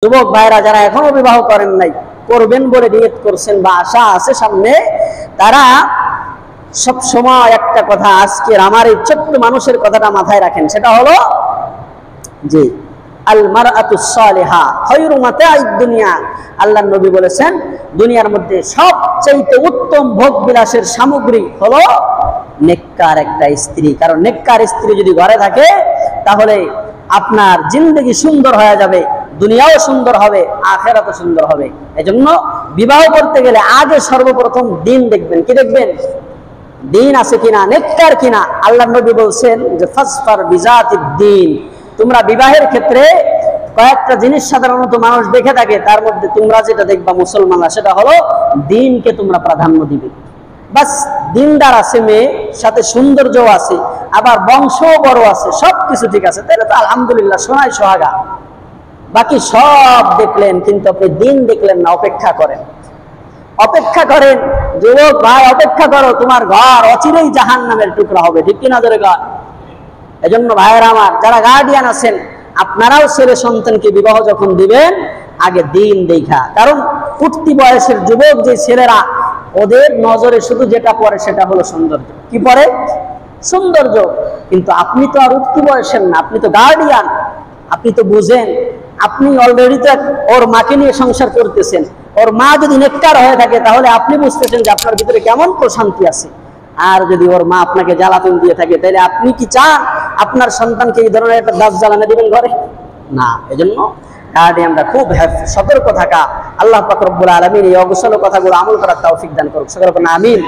যুবক ভাইরা যারা এখনো বিবাহ করেন নাই, করবেন বলে নিয়ত করছেন বা আশা আছে সামনে, তারা সব সময় একটা কথা, আজকের আমার এই ছোট্ট মানুষের কথাটা মাথায় রাখেন। সেটা হলো যে আল মারআতুস সালিহা খায়রু মাতাঈদ দুনিয়া। আল্লাহর নবী বলেছেন, দুনিয়ার মধ্যে সবচেয়ে উত্তম ভোগ বিলাসের সামগ্রী হলো নেককার একটা স্ত্রী। কারণ নেককার স্ত্রী যদি ঘরে থাকে তাহলে আপনার জিন্দগি সুন্দর হয়ে যাবে, দুনিয়াও সুন্দর হবে, আখিরাতও সুন্দর হবে। এজন্য বিবাহ করতে গেলে আগে সর্বপ্রথম দিন দেখবেন। কি দেখবেন? দিন আছে কিনা, নেককার কিনা। আল্লাহর নবী বলছেন যে ফাসফার বিজাতিদ দ্বীন। তোমরা বিবাহের ক্ষেত্রে কয়েকটা জিনিস সাধারণত মানুষ দেখে থাকে, তার মধ্যে তোমরা যেটা দেখবা মুসলমানরা, সেটা হলো দিনকে তোমরা প্রাধান্য দিবে। বাস দিনদার আছে মেয়ে, সাথে সৌন্দর্য আছে, আবার বংশও বড় আছে, সবকিছু ঠিক আছে, তাহলে তো আলহামদুলিল্লাহ, সোনায় সোহাগা। বাকি সব দেখলেন কিন্তু আপনি দিন দেখলেন না। অপেক্ষা করেন, অপেক্ষা করেন যুবক ভাই, অপেক্ষা করো, তোমার ঘর অচিরেই জাহান্নামের টুকরা হবে। ঠিক কিনা ধরে ঘর? এজন্য ভাইয়েরা আমার, যারা গার্ডিয়ান আছেন, আপনারাও ছেলে সন্তানকে বিবাহ যখন দিবেন আগে দিন দেখা। কারণ উঠতি বয়সের যুবক যে ছেলেরা, ওদের নজরে শুধু যেটা পড়ে সেটা হলো সৌন্দর্য। কি পড়ে? সৌন্দর্য। কিন্তু আপনি তো আর উঠতি বয়সের না, আপনি তো গার্ডিয়ান, আপনি তো বুঝেন। আপনি অলরেডি তো ওর মাকে নিয়ে সংসার করতেছেন। ওর মা যদি নেককার হয়ে থাকে তাহলে আপনি বুঝতেছেন যে আপনার ভিতরে কেমন প্রশান্তি আছে। আর যদি ওর মা আপনাকে জ্বালাতন দিয়ে থাকে, তাহলে আপনি কি চান আপনার সন্তানকে এই ধরনের একটা দাস জ্বালানো দিবেন ঘরে? না। এজন্য গার্ডিয়ানরা খুব সতর্ক থাকা। আল্লাহ পাক রব্বুল আলামিন এই অগোছালো কথাগুলো আমল করার তৌফিক দান করুক। সকলে বলেন আমিন।